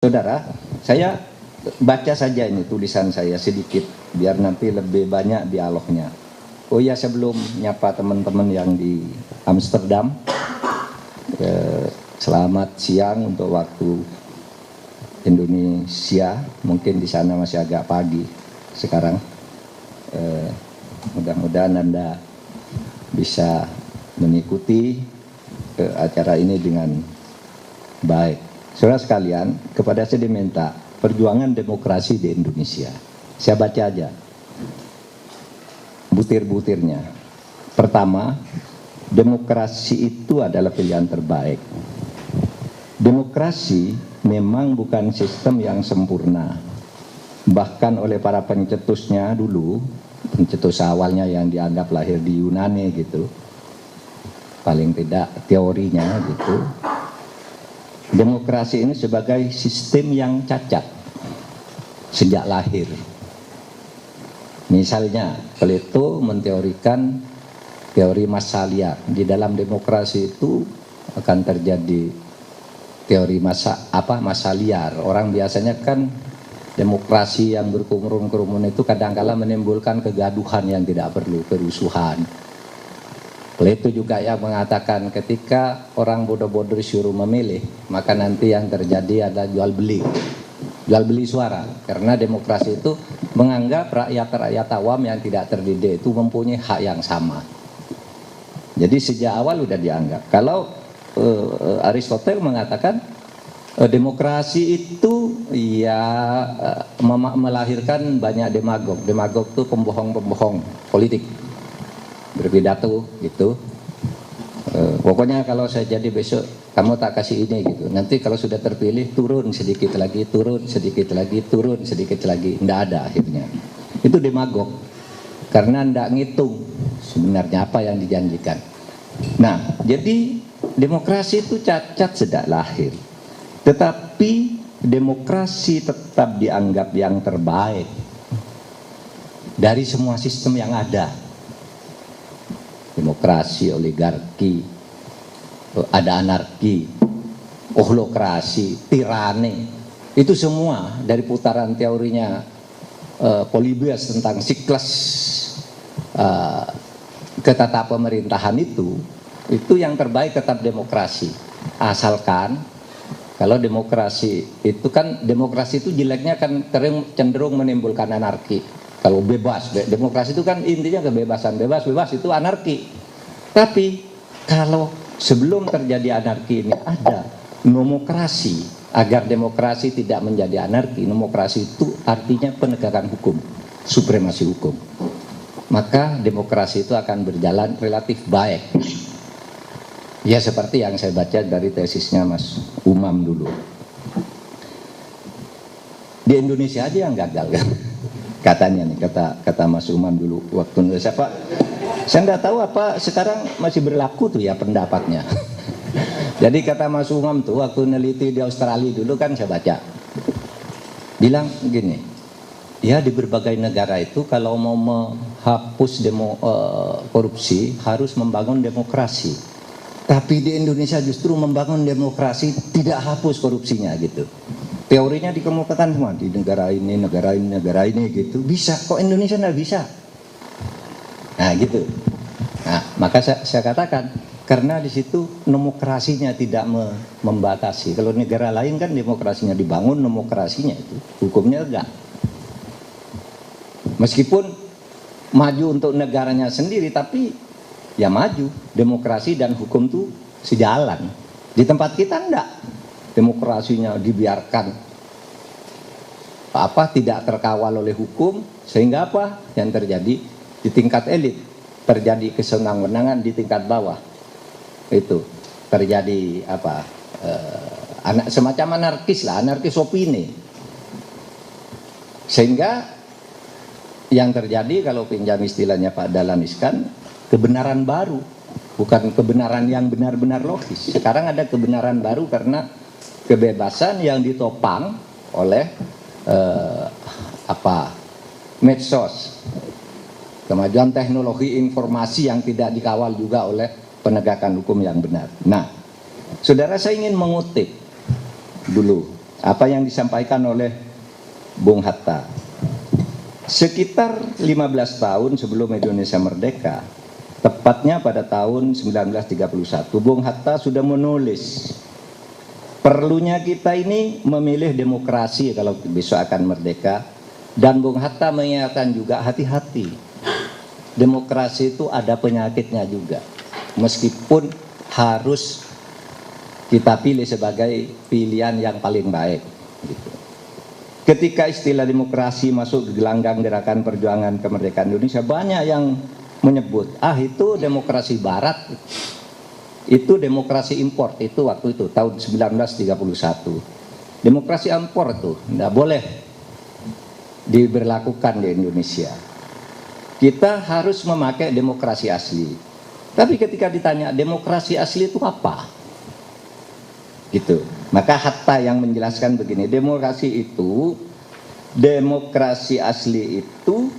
Saudara, saya baca saja ini tulisan saya sedikit, biar nanti lebih banyak dialognya. Oh ya, sebelum nyapa teman-teman yang di Amsterdam, selamat siang untuk waktu Indonesia. Mungkin di sana masih agak pagi sekarang. Mudah-mudahan Anda bisa mengikuti acara ini dengan baik. Saudara sekalian, kepada saya diminta perjuangan demokrasi di Indonesia. Saya baca aja butir-butirnya. Pertama, demokrasi itu adalah pilihan terbaik. Demokrasi memang bukan sistem yang sempurna. Bahkan oleh para pencetusnya dulu, pencetus awalnya yang dianggap lahir di Yunani gitu, paling tidak teorinya gitu, demokrasi ini sebagai sistem yang cacat sejak lahir. Misalnya, Plato menteorikan teori massa liar. Di dalam demokrasi itu akan terjadi teori massa liar. Orang biasanya kan demokrasi yang berkerumun-kerumun itu kadang-kala menimbulkan kegaduhan yang tidak perlu, kerusuhan. Plato juga yang mengatakan ketika orang bodoh-bodoh disuruh memilih, maka nanti yang terjadi adalah jual beli suara. Karena demokrasi itu menganggap rakyat awam yang tidak terdidik itu mempunyai hak yang sama. Jadi sejak awal sudah dianggap. Kalau Aristoteles mengatakan demokrasi itu ya melahirkan banyak demagog. Demagog itu pembohong-pembohong politik. Berpidato gitu, pokoknya kalau saya jadi besok kamu tak kasih ini gitu, nanti kalau sudah terpilih turun sedikit lagi, turun sedikit lagi, turun sedikit lagi, tidak ada akhirnya. Itu demagog karena tidak ngitung sebenarnya apa yang dijanjikan. Nah, jadi demokrasi itu cacat sejak lahir, tetapi demokrasi tetap dianggap yang terbaik dari semua sistem yang ada. Demokrasi, oligarki, ada anarki, ohlokrasi, tirani, itu semua dari putaran teorinya Polybius tentang siklus ketata pemerintahan itu yang terbaik tetap demokrasi. Asalkan kalau demokrasi itu jeleknya kan cenderung menimbulkan anarki. Kalau bebas, demokrasi itu kan intinya kebebasan, bebas itu anarki. Tapi kalau sebelum terjadi anarki ini ada nomokrasi, agar demokrasi tidak menjadi anarki. Nomokrasi itu artinya penegakan hukum, supremasi hukum. Maka demokrasi itu akan berjalan relatif baik. Ya seperti yang saya baca dari tesisnya Mas Umam dulu. Di Indonesia aja yang gagal kan. Katanya nih, kata Mas Umam dulu waktu siapa? Saya nggak tahu apa sekarang masih berlaku tuh ya pendapatnya. Jadi kata Mas Umam tuh waktu neliti di Australia dulu kan saya baca, bilang gini, ya di berbagai negara itu kalau mau menghapus korupsi harus membangun demokrasi. Tapi di Indonesia justru membangun demokrasi tidak hapus korupsinya gitu. Teorinya dikemukakan semua di negara ini gitu. Bisa, kok Indonesia nggak bisa? Nah gitu. Nah maka saya katakan karena di situ demokrasinya tidak membatasi. Kalau negara lain kan demokrasinya dibangun, demokrasinya itu hukumnya enggak. Meskipun maju untuk negaranya sendiri, tapi ya maju. Demokrasi dan hukum itu sejalan. Di tempat kita enggak. Demokrasinya dibiarkan tidak terkawal oleh hukum, sehingga apa yang terjadi di tingkat elit terjadi kesenang-wenangan, di tingkat bawah itu terjadi semacam anarkis opini, sehingga yang terjadi kalau pinjam istilahnya Pak Dahlan Iskan, kebenaran baru, bukan kebenaran yang benar-benar logis. Sekarang ada kebenaran baru karena kebebasan yang ditopang oleh medsos, kemajuan teknologi informasi yang tidak dikawal juga oleh penegakan hukum yang benar. Nah, saudara, saya ingin mengutip dulu apa yang disampaikan oleh Bung Hatta. Sekitar 15 tahun sebelum Indonesia merdeka, tepatnya pada tahun 1931, Bung Hatta sudah menulis, perlunya kita ini memilih demokrasi kalau besok akan merdeka. Dan Bung Hatta mengingatkan juga, hati-hati, demokrasi itu ada penyakitnya juga, meskipun harus kita pilih sebagai pilihan yang paling baik gitu. Ketika istilah demokrasi masuk ke gelanggang gerakan perjuangan kemerdekaan Indonesia, banyak yang menyebut, itu demokrasi barat, itu demokrasi impor, itu waktu itu tahun 1931. Demokrasi impor itu tidak boleh diberlakukan di Indonesia. Kita harus memakai demokrasi asli. Tapi ketika ditanya demokrasi asli itu apa? Gitu. Maka Hatta yang menjelaskan begini, demokrasi asli itu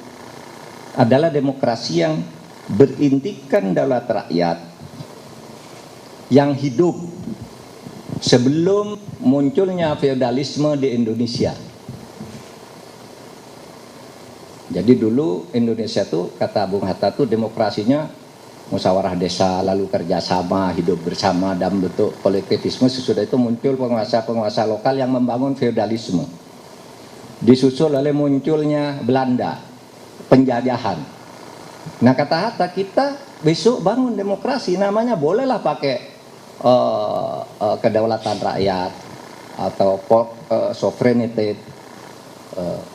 adalah demokrasi yang berintikan daulat rakyat yang hidup sebelum munculnya feodalisme di Indonesia. Jadi dulu Indonesia tuh, kata Bung Hatta tuh, demokrasinya musyawarah desa, lalu kerjasama, hidup bersama dalam bentuk kolektivisme. Sesudah itu muncul penguasa-penguasa lokal yang membangun feodalisme. Disusul oleh munculnya Belanda, penjajahan. Nah kata Hatta, kita besok bangun demokrasi, namanya bolehlah pakai kedaulatan rakyat atau sovereignty,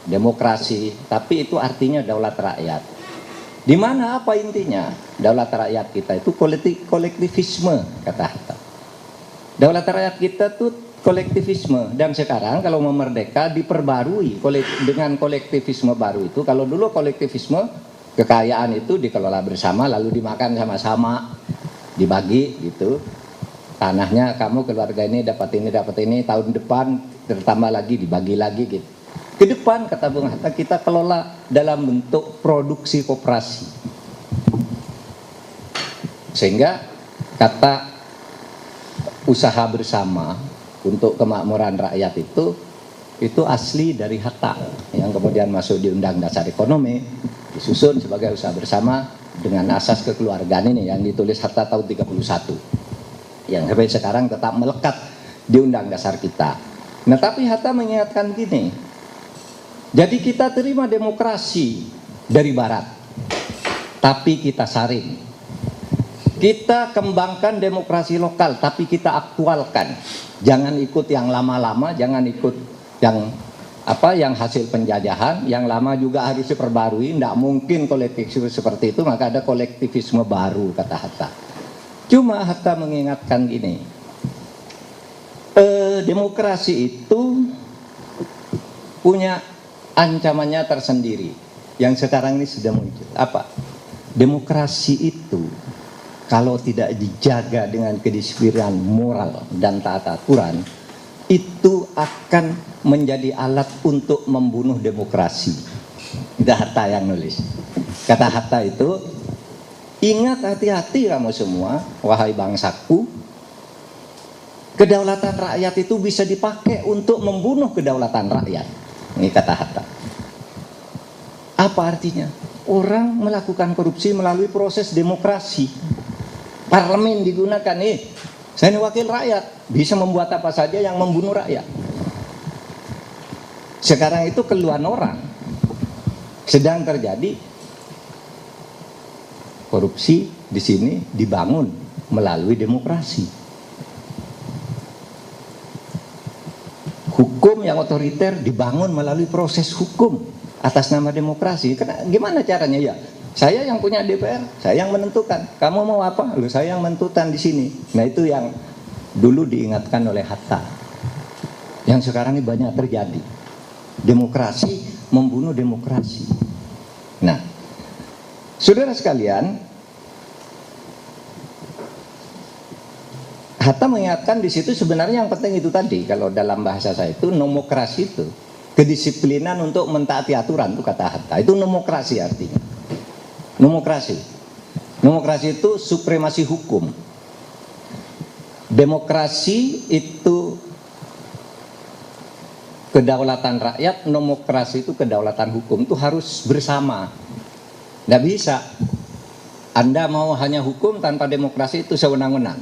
demokrasi, tapi itu artinya daulat rakyat. Di mana apa intinya? Daulat rakyat kita itu kolektivisme, kata Hatta. Daulat rakyat kita tuh kolektivisme, dan sekarang kalau mau merdeka diperbarui dengan kolektivisme baru itu. Kalau dulu kolektivisme, kekayaan itu dikelola bersama lalu dimakan sama-sama, dibagi gitu. Tanahnya kamu keluarga ini dapat ini, tahun depan bertambah lagi, dibagi lagi gitu. Ke depan, kata Bung Hatta, kita kelola dalam bentuk produksi koperasi. Sehingga kata usaha bersama untuk kemakmuran rakyat itu asli dari Hatta, yang kemudian masuk di Undang Dasar Ekonomi, disusun sebagai usaha bersama dengan asas kekeluargaan ini yang ditulis Hatta tahun 31, yang sampai sekarang tetap melekat di Undang Dasar kita. Nah tapi Hatta mengingatkan gini, jadi kita terima demokrasi dari Barat, tapi kita saring. Kita kembangkan demokrasi lokal, tapi kita aktualkan. Jangan ikut yang lama-lama, jangan ikut yang hasil penjajahan, yang lama juga harus diperbarui. Tidak mungkin kolektivisme seperti itu, maka ada kolektivisme baru, kata Hatta. Cuma Hatta mengingatkan gini, demokrasi itu punya ancamannya tersendiri yang sekarang ini sudah muncul. Apa? Demokrasi itu kalau tidak dijaga dengan kedisiplinan moral dan taat aturan, itu akan menjadi alat untuk membunuh demokrasi. Itu Hatta yang nulis. Kata Hatta itu, ingat, hati-hati kamu semua, wahai bangsaku, kedaulatan rakyat itu bisa dipakai untuk membunuh kedaulatan rakyat. Ini kata Hatta. Apa artinya? Orang melakukan korupsi melalui proses demokrasi. Parlemen digunakan, saya ini wakil rakyat, bisa membuat apa saja yang membunuh rakyat. Sekarang itu keluhan orang. Sedang terjadi korupsi di sini dibangun melalui demokrasi. Hukum yang otoriter dibangun melalui proses hukum atas nama demokrasi. Gimana caranya ya? Saya yang punya DPR, saya yang menentukan. Kamu mau apa? Loh, saya yang menentukan di sini. Nah itu yang dulu diingatkan oleh Hatta. Yang sekarang ini banyak terjadi. Demokrasi membunuh demokrasi. Nah, saudara sekalian, Hatta mengingatkan di situ sebenarnya yang penting itu tadi, kalau dalam bahasa saya itu nomokrasi, itu kedisiplinan untuk mentaati aturan, itu kata Hatta. Itu nomokrasi artinya. Nomokrasi itu supremasi hukum. Demokrasi itu kedaulatan rakyat, demokrasi itu kedaulatan hukum itu harus bersama. Nggak bisa. Anda mau hanya hukum tanpa demokrasi itu sewenang-wenang.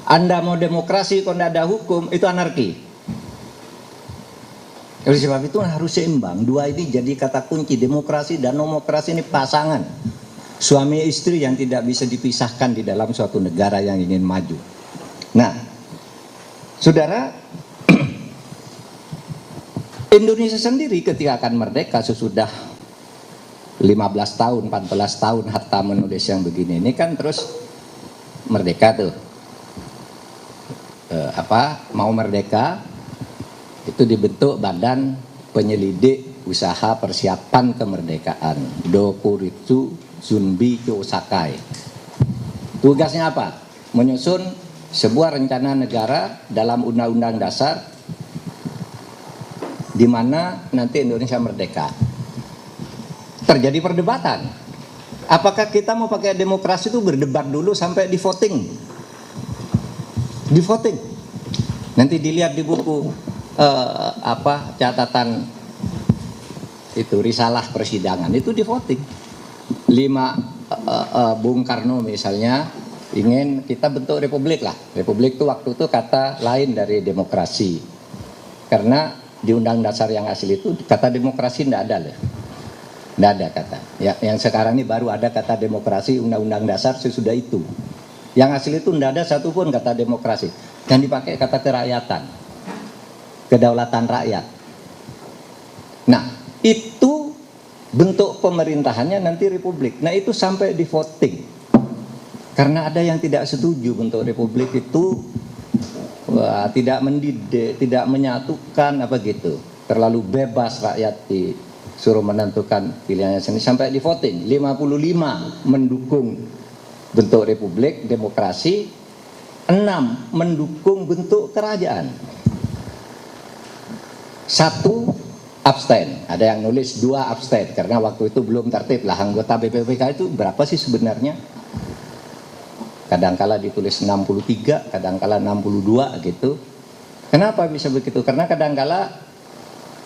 Anda mau demokrasi kalau tidak ada hukum itu anarki. Oleh sebab itu harus seimbang. Dua ini jadi kata kunci. Demokrasi dan nomokrasi ini pasangan. Suami istri yang tidak bisa dipisahkan di dalam suatu negara yang ingin maju. Nah, saudara, Indonesia sendiri ketika akan merdeka sesudah 15 tahun, 14 tahun Hatta menulis yang begini ini kan terus merdeka tuh. Mau merdeka itu dibentuk Badan Penyelidik Usaha Persiapan Kemerdekaan, Dokuritsu Zunbi Kyosakai. Tugasnya apa? Menyusun sebuah rencana negara dalam Undang-Undang Dasar di mana nanti Indonesia merdeka. Terjadi perdebatan. Apakah kita mau pakai demokrasi itu berdebat dulu sampai di voting? Di voting. Nanti dilihat di buku catatan itu risalah persidangan itu di voting. Bung Karno misalnya ingin kita bentuk republik lah. Republik itu waktu itu kata lain dari demokrasi. Karena di Undang Dasar yang asli itu kata demokrasi tidak ada loh. Tidak ada kata. Ya, yang sekarang ini baru ada kata demokrasi Undang-Undang Dasar sesudah itu. Yang asli itu tidak ada satupun kata demokrasi. Yang dipakai kata kerakyatan. Kedaulatan rakyat. Nah, itu bentuk pemerintahannya nanti republik. Nah, itu sampai di voting. Karena ada yang tidak setuju bentuk republik itu tidak mendidik, tidak menyatukan apa gitu. Terlalu bebas rakyat disuruh menentukan pilihannya sendiri sampai di voting. 55 mendukung bentuk republik, demokrasi, 6 mendukung bentuk kerajaan. 1 abstain. Ada yang nulis 2 abstain karena waktu itu belum tertib lah anggota BPPK itu berapa sih sebenarnya? Kadangkala ditulis 63, kadangkala 62 gitu. Kenapa bisa begitu? Karena kadangkala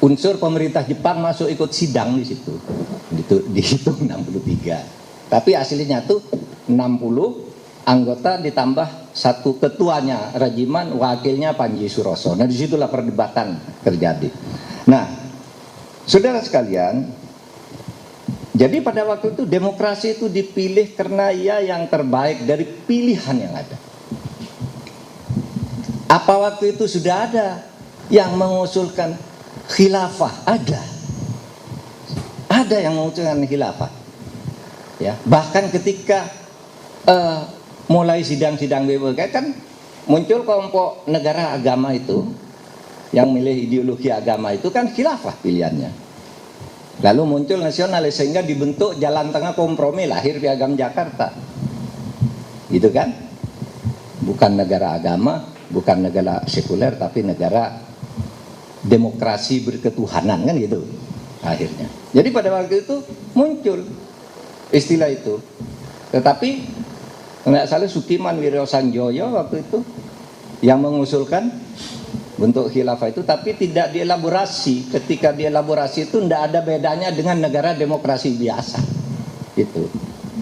unsur pemerintah Jepang masuk ikut sidang di situ. Dihitung 63. Tapi aslinya tuh 60 anggota ditambah 1 ketuanya Rajiman, wakilnya Panji Suroso. Nah, disitulah perdebatan terjadi. Nah, saudara sekalian, jadi pada waktu itu demokrasi itu dipilih karena ia yang terbaik dari pilihan yang ada. Apa waktu itu sudah ada yang mengusulkan khilafah? Ada. Ada yang mengusulkan khilafah. Ya, bahkan ketika mulai sidang-sidang BPK kan muncul kelompok negara agama itu yang milih ideologi agama itu kan khilafah pilihannya. Lalu muncul nasionalis sehingga dibentuk jalan tengah kompromi, lahir Piagam Jakarta. Gitu kan? Bukan negara agama, bukan negara sekuler, tapi negara demokrasi berketuhanan kan gitu akhirnya. Jadi pada waktu itu muncul istilah itu. Tetapi nggak salah Sukiman Wirosanjoyo waktu itu yang mengusulkan bentuk khilafah itu, tapi tidak dielaborasi. Ketika dielaborasi itu tidak ada bedanya dengan negara demokrasi biasa gitu,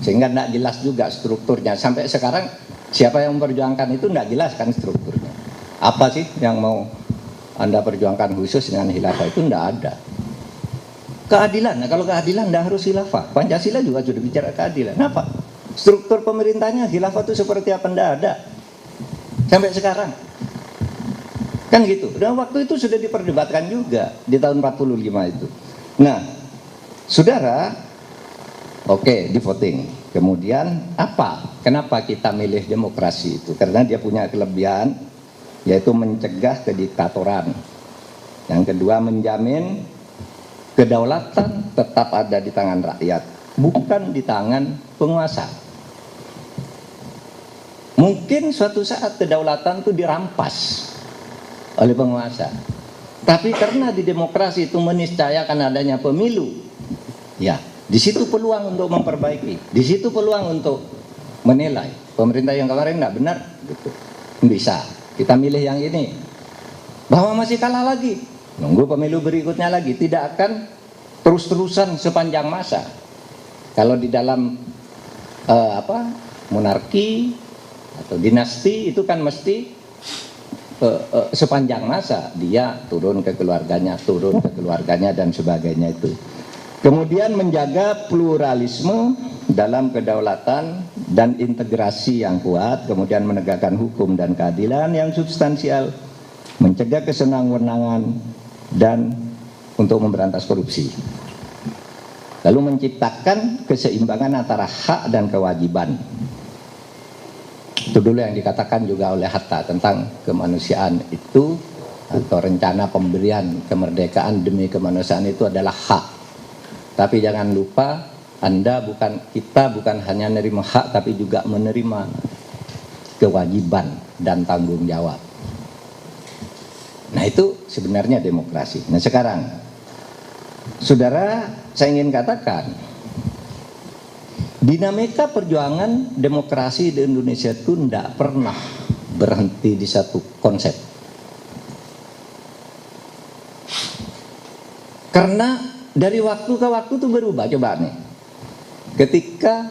sehingga tidak jelas juga strukturnya. Sampai sekarang siapa yang memperjuangkan itu tidak jelas kan strukturnya. Apa sih yang mau Anda perjuangkan khusus dengan khilafah itu tidak ada. Keadilan, nah kalau keadilan tidak harus khilafah. Pancasila juga sudah bicara keadilan. Apa? Struktur pemerintahnya khilafah itu seperti apa? Tidak ada sampai sekarang. Kan gitu. Dan waktu itu sudah diperdebatkan juga di tahun 45 itu. Nah, saudara, oke, di voting. Kemudian apa? Kenapa kita milih demokrasi itu? Karena dia punya kelebihan, yaitu mencegah kediktatoran. Yang kedua, menjamin kedaulatan tetap ada di tangan rakyat, bukan di tangan penguasa. Mungkin suatu saat kedaulatan itu dirampas oleh penguasa. Tapi karena di demokrasi itu meniscayakan adanya pemilu, ya, di situ peluang untuk memperbaiki, di situ peluang untuk menilai pemerintah yang kemarin tidak benar, gitu. Bisa kita milih yang ini, bahwa masih kalah lagi, nunggu pemilu berikutnya lagi, tidak akan terus-terusan sepanjang masa. Kalau di dalam monarki atau dinasti itu kan mesti sepanjang masa, dia turun ke keluarganya dan sebagainya itu. Kemudian menjaga pluralisme dalam kedaulatan dan integrasi yang kuat, kemudian menegakkan hukum dan keadilan yang substansial, mencegah kesenang-wenangan dan untuk memberantas korupsi. Lalu menciptakan keseimbangan antara hak dan kewajiban. Itu dulu yang dikatakan juga oleh Hatta tentang kemanusiaan itu, atau rencana pemberian kemerdekaan demi kemanusiaan itu adalah hak. Tapi jangan lupa, kita bukan hanya menerima hak, tapi juga menerima kewajiban dan tanggung jawab. Nah, itu sebenarnya demokrasi. Nah, sekarang, saudara, saya ingin katakan, dinamika perjuangan demokrasi di Indonesia itu tidak pernah berhenti di satu konsep. Karena dari waktu ke waktu itu berubah. Coba nih, ketika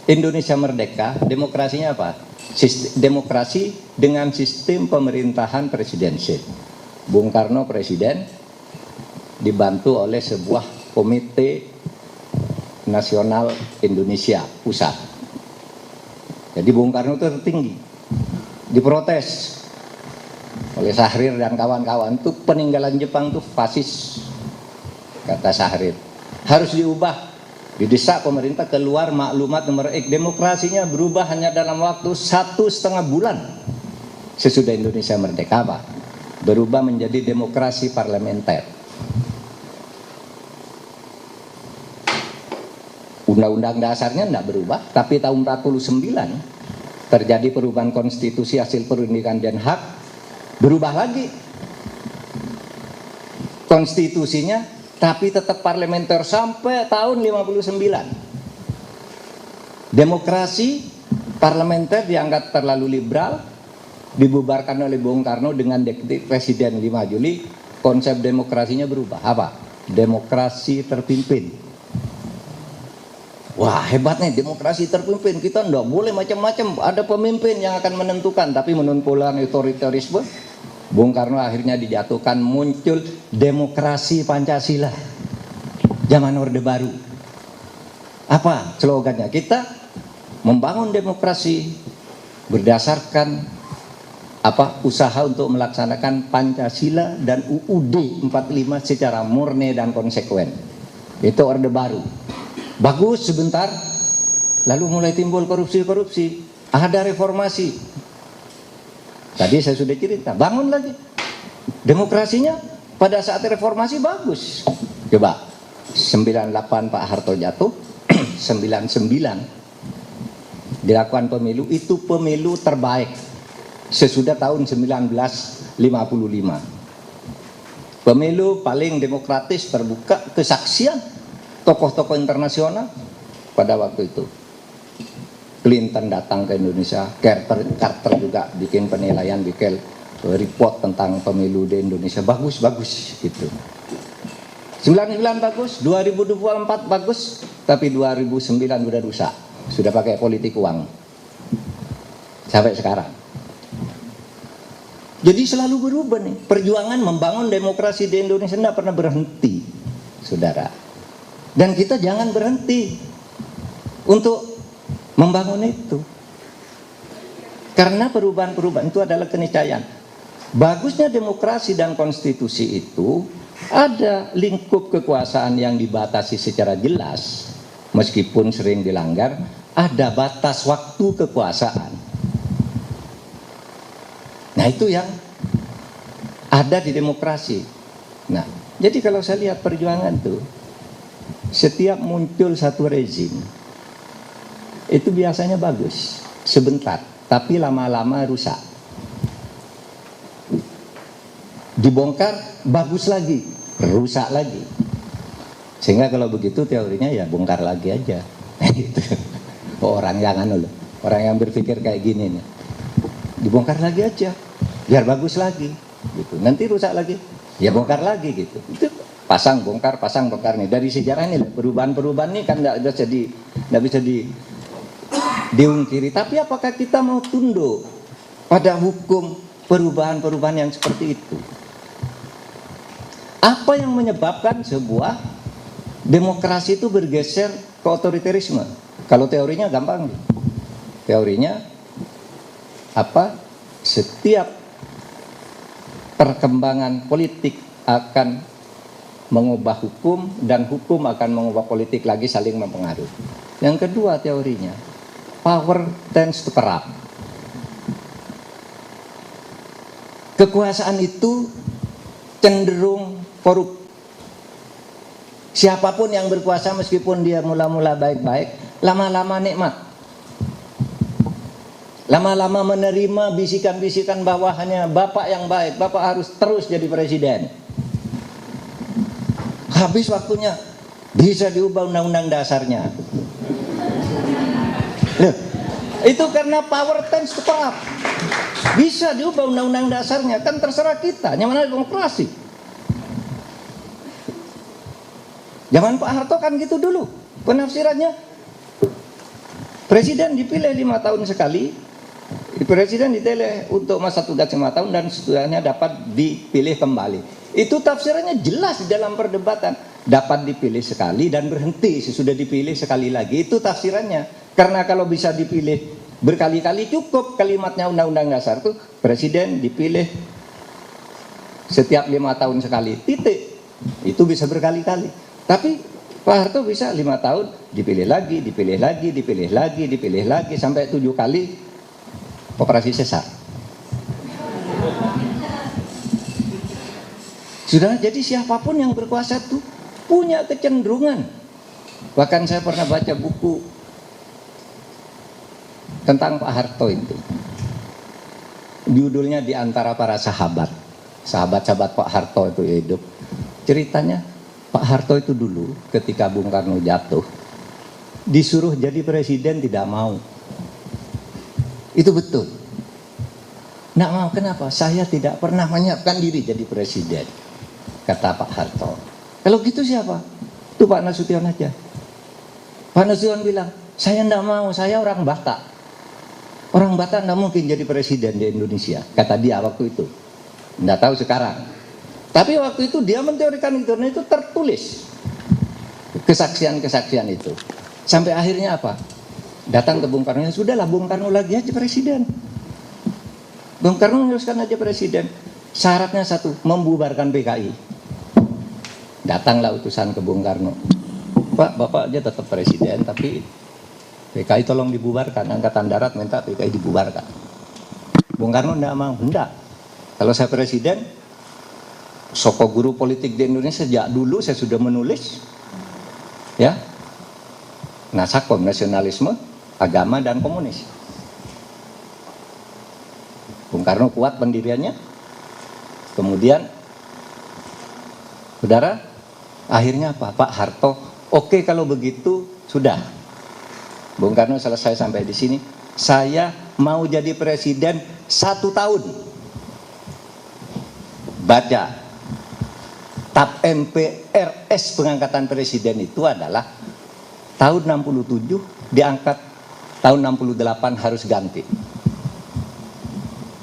Indonesia merdeka, demokrasinya apa? Demokrasi dengan sistem pemerintahan presidensil. Bung Karno presiden, dibantu oleh sebuah komite nasional Indonesia pusat. Jadi Bung Karno itu tertinggi, diprotes oleh Syahrir dan kawan-kawan, itu peninggalan Jepang itu fasis, kata Syahrir, harus diubah. Didesak pemerintah keluar maklumat nomor X, demokrasinya berubah hanya dalam waktu 1,5 bulan sesudah Indonesia merdeka. Apa? Berubah menjadi demokrasi parlementer. Undang-undang dasarnya tidak berubah, tapi tahun 49 terjadi perubahan konstitusi hasil perundingan Den Haag, berubah lagi konstitusinya, tapi tetap parlementer sampai tahun 59. Demokrasi parlementer dianggap terlalu liberal, dibubarkan oleh Bung Karno dengan dekret Presiden 5 Juli, konsep demokrasinya berubah. Apa? Demokrasi terpimpin. Wah, hebatnya demokrasi terpimpin, kita enggak boleh macam-macam, ada pemimpin yang akan menentukan, tapi menuntulan otoritarisme. Bung Karno akhirnya dijatuhkan, muncul demokrasi Pancasila, zaman Orde Baru. Apa slogannya? Kita membangun demokrasi berdasarkan usaha untuk melaksanakan Pancasila dan UUD 45 secara murni dan konsekuen. Itu Orde Baru. Bagus sebentar, lalu mulai timbul korupsi-korupsi, ada reformasi. Tadi saya sudah cerita, bangun lagi. Demokrasinya pada saat reformasi bagus. Coba, 98 Pak Harto jatuh, 99 dilakukan pemilu, itu pemilu terbaik sesudah tahun 1955. Pemilu paling demokratis, terbuka, kesaksian tokoh-tokoh internasional pada waktu itu. Clinton datang ke Indonesia, Carter juga bikin penilaian, bikin report tentang pemilu di Indonesia, bagus gitu. 99 bagus, 2024 bagus, tapi 2009 udah rusak, sudah pakai politik uang sampai sekarang. Jadi selalu berubah nih, perjuangan membangun demokrasi di Indonesia tidak pernah berhenti, saudara. Dan kita jangan berhenti untuk membangun itu, karena perubahan-perubahan itu adalah keniscayaan. Bagusnya demokrasi dan konstitusi itu ada lingkup kekuasaan yang dibatasi secara jelas, meskipun sering dilanggar, ada batas waktu kekuasaan. Nah, itu yang ada di demokrasi. Nah, jadi kalau saya lihat perjuangan itu, setiap muncul satu rezim itu biasanya bagus sebentar, tapi lama-lama rusak. Dibongkar, bagus lagi, rusak lagi. Sehingga kalau begitu teorinya ya bongkar lagi aja. Orang yang berpikir kayak gini nih, dibongkar lagi aja, biar bagus lagi. Gitu. Nanti rusak lagi, ya bongkar lagi gitu. Itu pasang bongkar nih. Dari sejarah ini perubahan-perubahan ini kan nggak bisa diungkiri. Tapi apakah kita mau tunduk pada hukum perubahan-perubahan yang seperti itu? Apa yang menyebabkan sebuah demokrasi itu bergeser ke otoritarisme? Kalau teorinya gampang. Teorinya apa? Setiap perkembangan politik akan mengubah hukum dan hukum akan mengubah politik lagi, saling mempengaruhi. Yang kedua teorinya, power tends to corrupt. Kekuasaan itu cenderung korup. Siapapun yang berkuasa meskipun dia mula-mula baik-baik, lama-lama nikmat. Lama-lama menerima bisikan-bisikan bawahannya, bapak yang baik, bapak harus terus jadi presiden. Habis waktunya bisa diubah undang-undang dasarnya. Loh, itu karena power tends to corrupt. Bisa diubah undang-undang dasarnya, kan terserah kita, namanya demokrasi. Zaman Pak Harto kan gitu dulu penafsirannya. Presiden dipilih 5 tahun sekali, presiden dipilih untuk masa tugas 5 tahun dan sesudahnya dapat dipilih kembali. Itu tafsirannya jelas di dalam perdebatan. Dapat dipilih sekali dan berhenti sesudah dipilih sekali lagi. Itu tafsirannya. Karena kalau bisa dipilih berkali-kali cukup kalimatnya undang-undang dasar itu presiden dipilih setiap 5 tahun sekali. Titik. Itu bisa berkali-kali. Tapi Pak Harto bisa 5 tahun dipilih lagi, dipilih lagi, dipilih lagi, dipilih lagi sampai 7 kali operasi sesar. Sudah, jadi siapapun yang berkuasa itu punya kecenderungan. Bahkan saya pernah baca buku tentang Pak Harto itu. Judulnya Di Antara Para Sahabat. Sahabat-sahabat Pak Harto itu hidup. Ceritanya Pak Harto itu dulu ketika Bung Karno jatuh disuruh jadi presiden tidak mau. Itu betul. Nggak mau, kenapa? Saya tidak pernah menyiapkan diri jadi presiden, kata Pak Harto. Kalau gitu siapa? Itu Pak Nasution aja. Pak Nasution bilang, saya nggak mau, saya orang Batak. Orang Batak nggak mungkin jadi presiden di Indonesia, kata dia waktu itu. Nggak tahu sekarang. Tapi waktu itu dia menteorikan itu tertulis kesaksian-kesaksian itu. Sampai akhirnya apa? Datang ke Bung Karno, ya sudahlah Bung Karno lagi aja presiden. Bung Karno meneruskan aja presiden. Syaratnya satu, membubarkan PKI. Datanglah utusan ke Bung Karno. Pak, Bapak aja tetap presiden, tapi PKI tolong dibubarkan. Angkatan Darat minta PKI dibubarkan. Bung Karno enggak mau. Enggak. Kalau saya presiden, soko guru politik di Indonesia sejak dulu saya sudah menulis, ya, Nasakom, nasionalisme, agama dan komunis. Bung Karno kuat pendiriannya. Kemudian, saudara, akhirnya apa? Pak Harto, oke kalau begitu sudah. Bung Karno selesai sampai di sini. Saya mau jadi presiden 1 tahun. Baca. TAP MPRS pengangkatan presiden itu adalah tahun 67 diangkat tahun 68 harus ganti.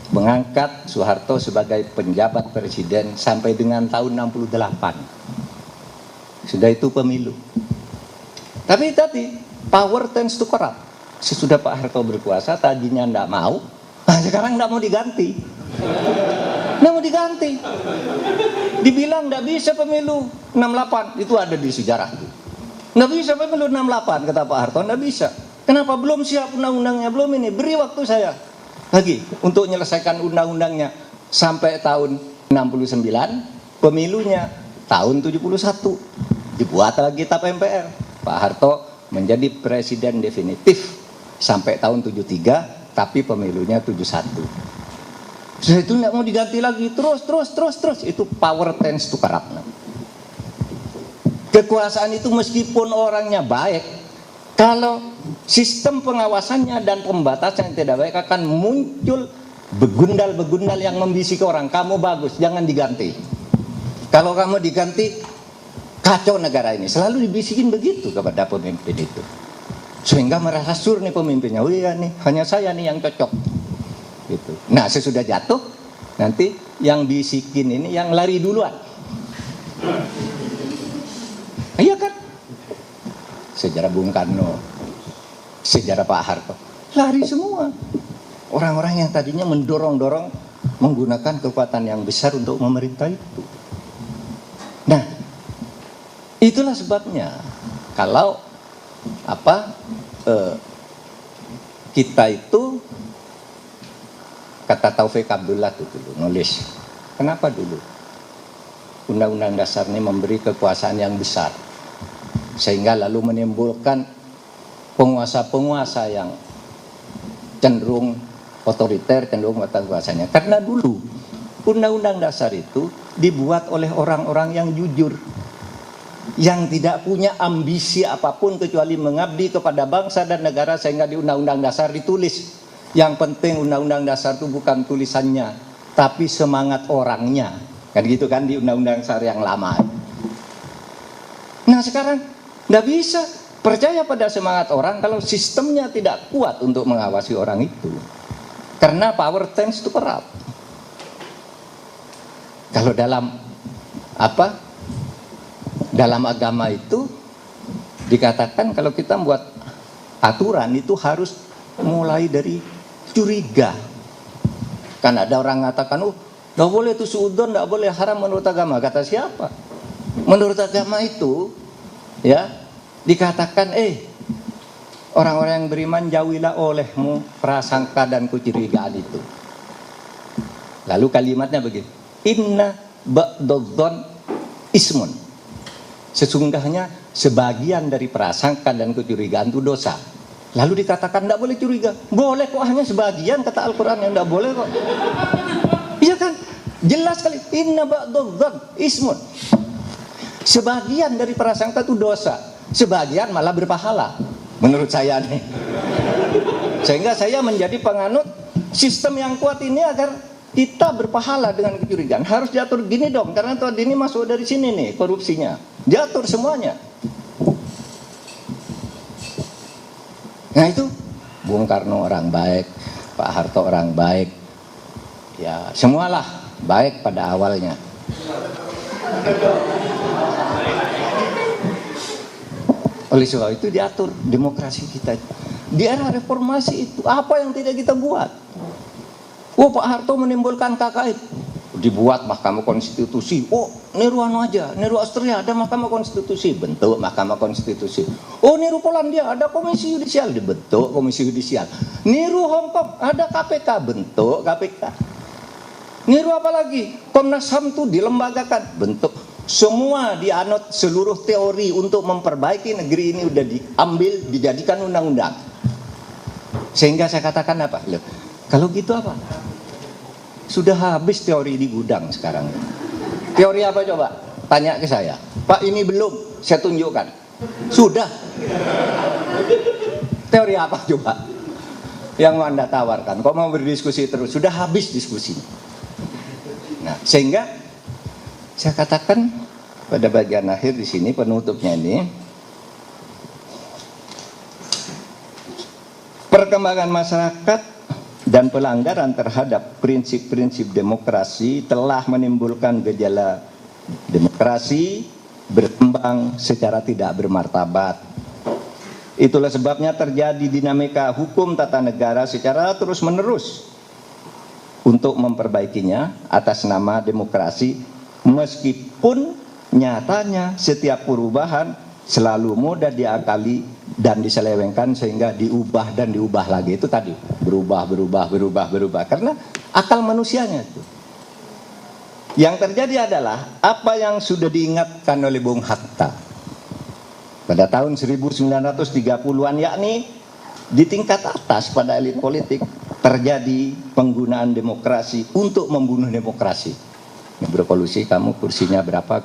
Mengangkat Soeharto sebagai penjabat presiden sampai dengan tahun 68. Sudah itu pemilu. Tapi tadi power tends to corrupt. Sesudah Pak Harto berkuasa tadinya enggak mau, sekarang enggak mau diganti. Enggak mau diganti. Dibilang enggak bisa pemilu 68, itu ada di sejarah. Enggak bisa pemilu 68 kata Pak Harto, enggak bisa. Kenapa? Belum siap undang-undangnya, belum ini. Beri waktu saya lagi untuk menyelesaikan undang-undangnya sampai tahun 69, pemilunya tahun 71. Dibuat lagi TAP MPR. Pak Harto menjadi presiden definitif sampai tahun 73, tapi pemilunya 71. Setelah itu nggak mau diganti lagi, terus. Itu power tends to corrupt. Kekuasaan itu meskipun orangnya baik, kalau sistem pengawasannya dan pembatasan yang tidak baik akan muncul begundal-begundal yang membisiki orang, kamu bagus, jangan diganti. Kalau kamu diganti, kacau negara ini. Selalu dibisikin begitu kepada pemimpin itu. Sehingga merasa sur nih pemimpinnya. Oh iya nih, hanya saya nih yang cocok. Gitu. Nah sesudah jatuh, nanti yang bisikin ini yang lari duluan. Iya kan? Sejarah Bung Karno, sejarah Pak Harto, lari semua. Orang-orang yang tadinya mendorong-dorong menggunakan kekuatan yang besar untuk memerintah itu. Nah, itulah sebabnya kalau kita itu, kata Taufik Abdullah itu dulu nulis, kenapa dulu Undang-Undang Dasar ini memberi kekuasaan yang besar sehingga lalu menimbulkan penguasa-penguasa yang cenderung otoriter, cenderung kuasanya. Karena dulu Undang-Undang Dasar itu dibuat oleh orang-orang yang jujur, yang tidak punya ambisi apapun kecuali mengabdi kepada bangsa dan negara, sehingga di Undang-Undang Dasar ditulis yang penting Undang-Undang Dasar itu bukan tulisannya tapi semangat orangnya, kan gitu kan di Undang-Undang Dasar yang lama. Nah sekarang nggak bisa percaya pada semangat orang kalau sistemnya tidak kuat untuk mengawasi orang itu, karena power tends to corrupt. Kalau dalam dalam agama itu dikatakan kalau kita buat aturan itu harus mulai dari curiga. Kan ada orang mengatakan, oh nggak boleh itu suudon, nggak boleh, haram menurut agama. Kata siapa? Menurut agama itu ya dikatakan orang-orang yang beriman jauhilah olehmu prasangka dan kecurigaan itu. Lalu kalimatnya begini, inna ba'dadh-dhon ismun. Sesungguhnya sebagian dari prasangka dan kecurigaan itu dosa. Lalu dikatakan tidak boleh curiga. Boleh kok, hanya sebagian, kata Al-Quran, yang tidak boleh kok. Iya kan? Jelas sekali. Inna ba'dadh-dhon ismun. Sebagian dari prasangka itu dosa. Sebagian malah berpahala. Menurut saya nih. Sehingga saya menjadi penganut sistem yang kuat ini agar kita berpahala dengan kecurigaan. Harus diatur gini dong, karena tadi ini masuk dari sini nih korupsinya. Diatur semuanya. Nah itu Bung Karno orang baik, Pak Harto orang baik, ya semualah baik pada awalnya. Oleh sebab itu diatur demokrasi kita. Di era reformasi itu apa yang tidak kita buat? Oh Pak Harto menimbulkan KKN, dibuat Mahkamah Konstitusi. Oh niru aja, niru Austria ada Mahkamah Konstitusi, bentuk Mahkamah Konstitusi. Oh niru Polandia ada Komisi Yudisial, dibentuk Komisi Yudisial. Niru Hong Kong ada KPK, bentuk KPK. Niru apa lagi? Komnas HAM itu dilembagakan, bentuk. Semua dianut, seluruh teori untuk memperbaiki negeri ini udah diambil, dijadikan undang-undang. Sehingga saya katakan apa? Loh, kalau gitu apa? Sudah habis teori di gudang sekarang. Teori apa coba? Tanya ke saya. Pak ini belum, saya tunjukkan. Sudah. Teori apa coba? Yang mau Anda tawarkan. Kok mau berdiskusi terus? Sudah habis diskusi. Nah, sehingga saya katakan pada bagian akhir di sini penutupnya ini, perkembangan masyarakat dan pelanggaran terhadap prinsip-prinsip demokrasi telah menimbulkan gejala demokrasi berkembang secara tidak bermartabat. Itulah sebabnya terjadi dinamika hukum tata negara secara terus-menerus untuk memperbaikinya atas nama demokrasi, meskipun nyatanya setiap perubahan selalu mudah diakali dan diselewengkan sehingga diubah dan diubah lagi. Itu tadi berubah karena akal manusianya itu. Yang terjadi adalah apa yang sudah diingatkan oleh Bung Hatta pada tahun 1930-an, yakni di tingkat atas pada elit politik terjadi penggunaan demokrasi untuk membunuh demokrasi. Berkolusi, kamu kursinya berapa,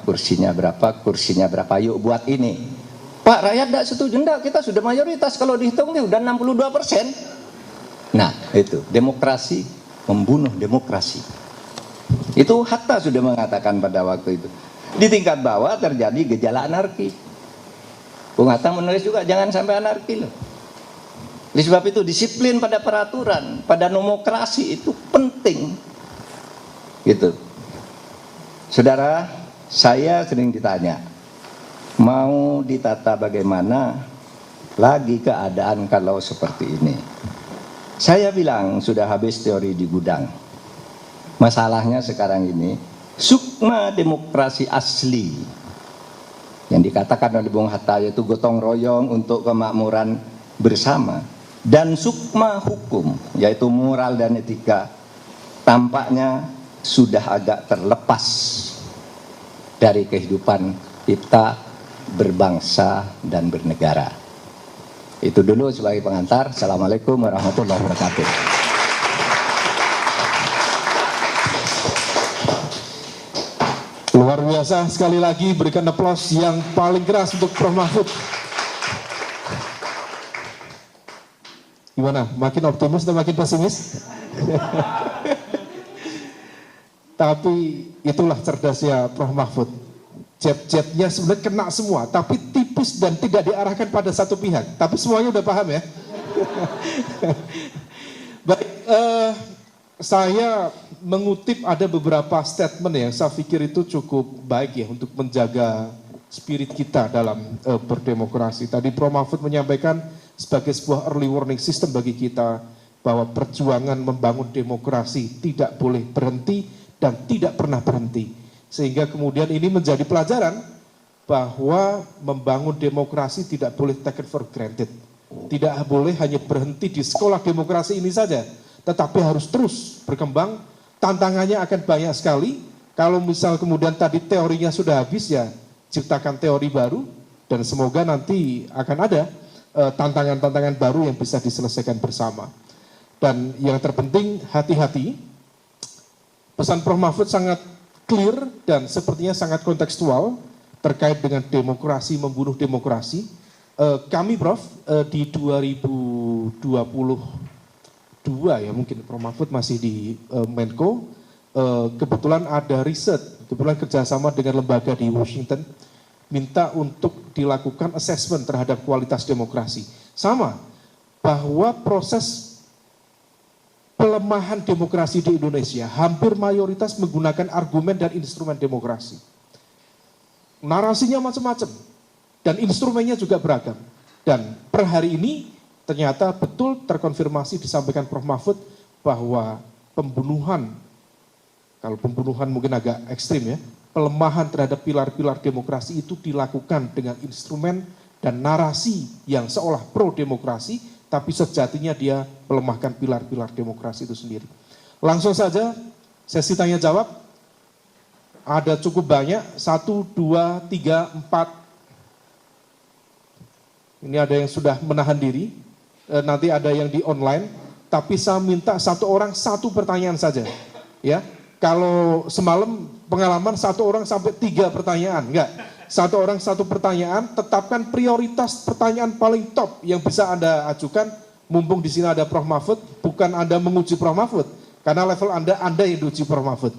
yuk buat ini. Pak, rakyat tidak setuju, enggak, kita sudah mayoritas, kalau dihitung sudah 62%. Nah, itu demokrasi membunuh demokrasi. Itu Hatta sudah mengatakan pada waktu itu. Di tingkat bawah terjadi gejala anarki. Bung Hatta menulis juga jangan sampai anarki loh. Oleh sebab itu disiplin pada peraturan, pada nomokrasi itu penting. Gitu. Saudara, saya sering ditanya, mau ditata bagaimana lagi keadaan kalau seperti ini? Saya bilang sudah habis teori di gudang. Masalahnya sekarang ini, sukma demokrasi asli yang dikatakan oleh Bung Hatta yaitu gotong royong untuk kemakmuran bersama, dan sukma hukum yaitu moral dan etika tampaknya sudah agak terlepas dari kehidupan kita berbangsa dan bernegara. Itu dulu sebagai pengantar. Assalamualaikum warahmatullahi wabarakatuh. Luar biasa, sekali lagi berikan aplaus yang paling keras untuk Prof. Mahfud. Gimana? Makin optimis atau makin pesimis? Tapi itulah cerdasnya Prof. Mahfud. Jet-jetnya sebenarnya kena semua, tapi tipis dan tidak diarahkan pada satu pihak. Tapi semuanya udah paham ya. Baik, saya mengutip ada beberapa statement yang saya pikir itu cukup baik ya untuk menjaga spirit kita dalam berdemokrasi. Tadi Prof. Mahfud menyampaikan sebagai sebuah early warning system bagi kita bahwa perjuangan membangun demokrasi tidak boleh berhenti dan tidak pernah berhenti. Sehingga kemudian ini menjadi pelajaran bahwa membangun demokrasi tidak boleh taken for granted. Tidak boleh hanya berhenti di sekolah demokrasi ini saja, tetapi harus terus berkembang. Tantangannya akan banyak sekali. Kalau misal kemudian tadi teorinya sudah habis, ya ciptakan teori baru, dan semoga nanti akan ada tantangan-tantangan baru yang bisa diselesaikan bersama. Dan yang terpenting, hati-hati. Pesan Prof. Mahfud sangat clear dan sepertinya sangat kontekstual terkait dengan demokrasi membunuh demokrasi. Kami Prof di 2022 ya mungkin Prof. Mahfud masih di Menko, kebetulan ada riset, kebetulan kerjasama dengan lembaga di Washington, minta untuk dilakukan assessment terhadap kualitas demokrasi. Sama, bahwa proses pelemahan demokrasi di Indonesia hampir mayoritas menggunakan argumen dan instrumen demokrasi. Narasinya macam-macam dan instrumennya juga beragam. Dan per hari ini ternyata betul terkonfirmasi disampaikan Prof. Mahfud bahwa pembunuhan, kalau pembunuhan mungkin agak ekstrim ya, pelemahan terhadap pilar-pilar demokrasi itu dilakukan dengan instrumen dan narasi yang seolah pro-demokrasi, tapi sejatinya dia melemahkan pilar-pilar demokrasi itu sendiri. Langsung saja, sesi tanya jawab. Ada cukup banyak, 1, 2, 3, 4. Ini ada yang sudah menahan diri, nanti ada yang di online, tapi saya minta satu orang satu pertanyaan saja. Ya, kalau semalam pengalaman satu orang sampai 3 pertanyaan, enggak. Satu orang satu pertanyaan, tetapkan prioritas pertanyaan paling top yang bisa Anda ajukan. Mumpung di sini ada Prof. Mahfud, bukan Anda menguji Prof. Mahfud, karena level Anda yang diuji Prof. Mahfud.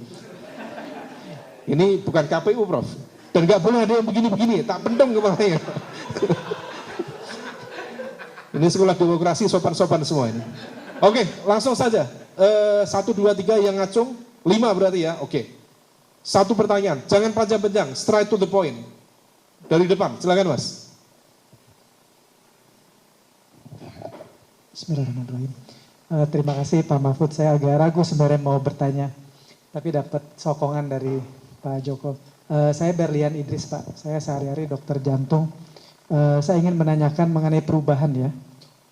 Ini bukan KPU Prof. Dan nggak boleh ada yang begini-begini, tak pendong kepalanya. Ini sekolah demokrasi sopan-sopan semua ini. Oke, langsung saja. 1, 2, 3 yang ngacung, 5 berarti ya, oke. Satu pertanyaan, jangan panjang-panjang, straight to the point. Dari depan, silakan Mas. Bismillahirrahmanirrahim. Terima kasih Pak Mahfud, saya agak ragu sebenarnya mau bertanya, tapi dapat sokongan dari Pak Joko. Saya Berlian Idris Pak, saya sehari-hari dokter jantung. Saya ingin menanyakan mengenai perubahan ya.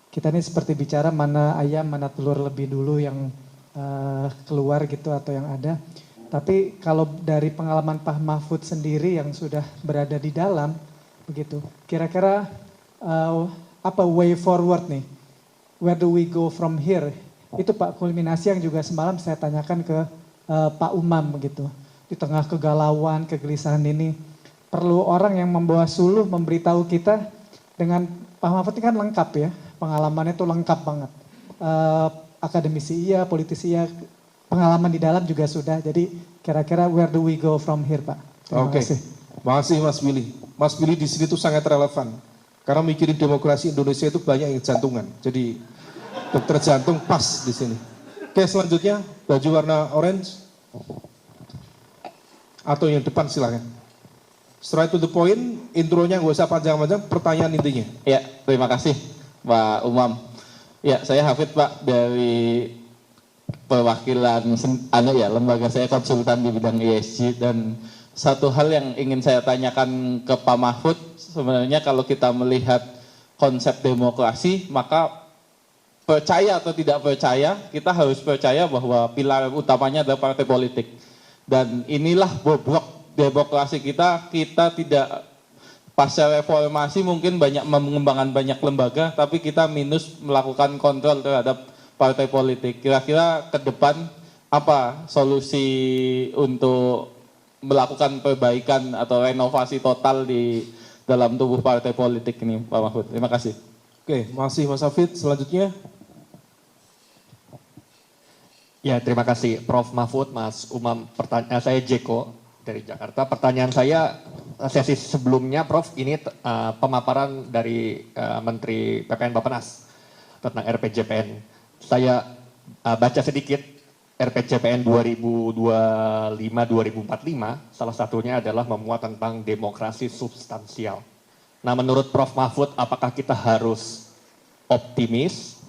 Kita ini seperti bicara mana ayam, mana telur lebih dulu yang keluar gitu atau yang ada. Tapi kalau dari pengalaman Pak Mahfud sendiri yang sudah berada di dalam, begitu, kira-kira apa way forward nih? Where do we go from here? Itu Pak kulminasi yang juga semalam saya tanyakan ke Pak Umam begitu. Di tengah kegalauan, kegelisahan ini, perlu orang yang membawa suluh memberitahu kita. Dengan Pak Mahfud ini kan lengkap ya, pengalamannya itu lengkap banget. Akademisi iya, politisi iya, pengalaman di dalam juga sudah. Jadi kira-kira where do we go from here Pak? Terima kasih. Masih Mas Willy. Mas Willy di sini tuh sangat relevan. Karena mikirin demokrasi Indonesia itu banyak yang jantungan. Jadi dokter jantung pas di sini. Oke, selanjutnya baju warna orange. Atau yang depan silakan. Straight to the point, intronya nggak usah panjang-panjang, pertanyaan intinya. Ya, terima kasih Pak Umam. Ya, saya Hafid Pak dari perwakilan lembaga saya konsultan di bidang ESG, dan satu hal yang ingin saya tanyakan ke Pak Mahfud, sebenarnya kalau kita melihat konsep demokrasi, maka percaya atau tidak percaya, kita harus percaya bahwa pilar utamanya adalah partai politik. Dan inilah bobrok demokrasi kita tidak pasca reformasi mungkin banyak mengembangkan banyak lembaga, tapi kita minus melakukan kontrol terhadap partai politik. Kira-kira ke depan apa solusi untuk melakukan perbaikan atau renovasi total di dalam tubuh partai politik ini, Pak Mahfud? Terima kasih. Oke, masih Mas Hafid. Selanjutnya. Ya, terima kasih Prof. Mahfud, Mas Umam. Saya Jeko dari Jakarta. Pertanyaan saya, sesi sebelumnya Prof, ini pemaparan dari Menteri PPN Bappenas tentang RPJPN. Saya baca sedikit RPJPN 2025-2045, salah satunya adalah memuat tentang demokrasi substansial. Nah, menurut Prof. Mahfud, apakah kita harus optimis,